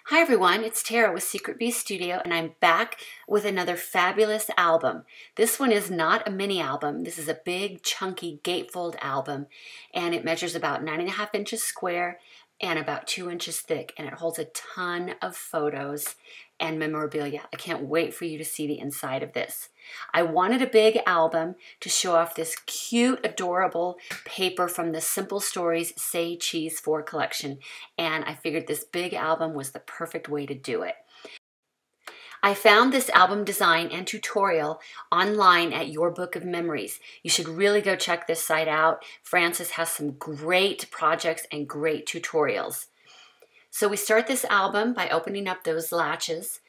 Hi everyone, it's Tara with Secret Bee Studio and I'm back with another fabulous album. This one is not a mini album. This is a big chunky gatefold album and it measures about 9.5 inches square and about 2 inches thick, and it holds a ton of photos and memorabilia. I can't wait for you to see the inside of this. I wanted a big album to show off this cute, adorable paper from the Simple Stories Say Cheese 4 collection, and I figured this big album was the perfect way to do it. I found this album design and tutorial online at Your Book of Memories. You should really go check this site out. Frances has some great projects and great tutorials. So we start this album by opening up those latches,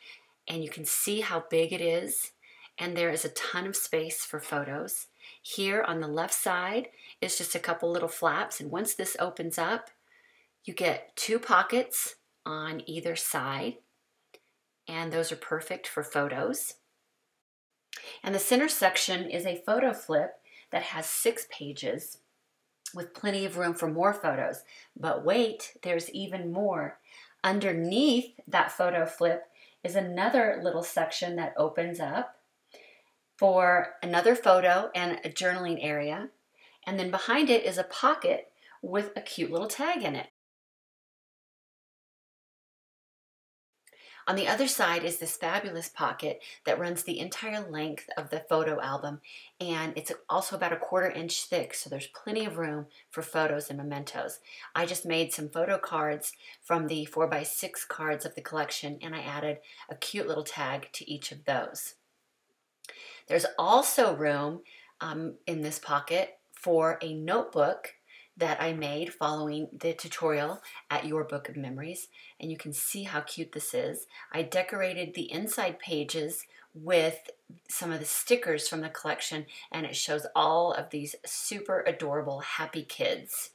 and you can see how big it is, and there is a ton of space for photos. Here on the left side is just a couple little flaps, and once this opens up, you get 2 pockets on either side, and those are perfect for photos. And the center section is a photo flip that has 6 pages with plenty of room for more photos. But wait, there's even more. Underneath that photo flip is another little section that opens up for another photo and a journaling area. And then behind it is a pocket with a cute little tag in it. On the other side is this fabulous pocket that runs the entire length of the photo album, and it's also about 1/4 inch thick, so there's plenty of room for photos and mementos. I just made some photo cards from the 4x6 cards of the collection, and I added a cute little tag to each of those. There's also room in this pocket for a notebook that I made following the tutorial at Your Book of Memories, and you can see how cute this is. I decorated the inside pages with some of the stickers from the collection, and it shows all of these super adorable happy kids.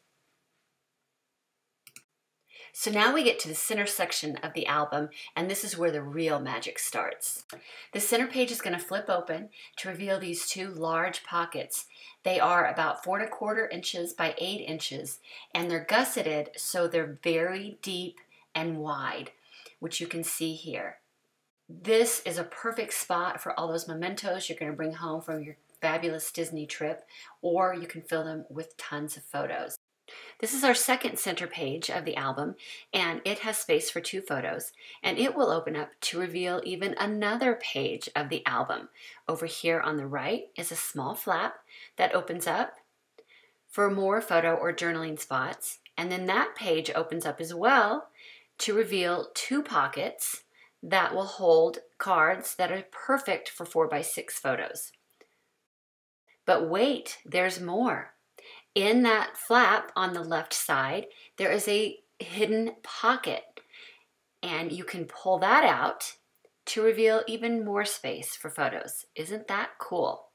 So now we get to the center section of the album, and this is where the real magic starts. The center page is going to flip open to reveal these 2 large pockets. They are about 4¼ inches by 8 inches, and they're gusseted, so they're very deep and wide, which you can see here. This is a perfect spot for all those mementos you're going to bring home from your fabulous Disney trip, or you can fill them with tons of photos. This is our second center page of the album, and it has space for 2 photos, and it will open up to reveal even another page of the album. Over here on the right is a small flap that opens up for more photo or journaling spots, and then that page opens up as well to reveal 2 pockets that will hold cards that are perfect for 4x6 photos. But wait, there's more. In that flap on the left side, there is a hidden pocket, and you can pull that out to reveal even more space for photos. Isn't that cool?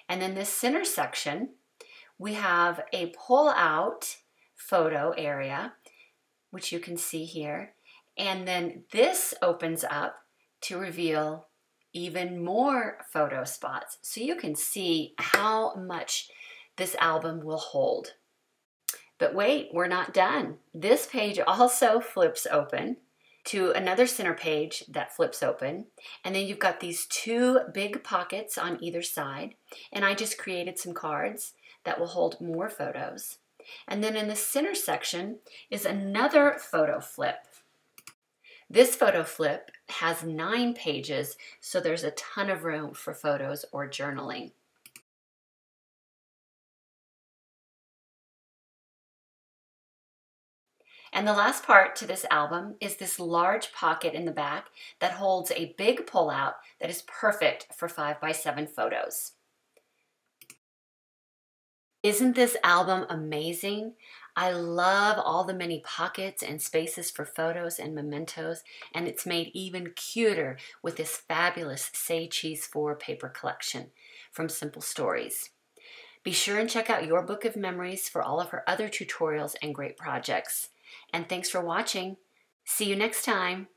And then this center section, we have a pull-out photo area, which you can see here, and then this opens up to reveal even more photo spots, so you can see how much this album will hold. But wait, we're not done. This page also flips open to another center page that flips open, and then you've got these 2 big pockets on either side, and I just created some cards that will hold more photos. And then in the center section is another photo flip. This photo flip has 9 pages, so there's a ton of room for photos or journaling. And the last part to this album is this large pocket in the back that holds a big pullout that is perfect for 5x7 photos. Isn't this album amazing? I love all the many pockets and spaces for photos and mementos, and it's made even cuter with this fabulous Say Cheese 4 paper collection from Simple Stories. Be sure and check out Your Book of Memories for all of her other tutorials and great projects. And thanks for watching. See you next time.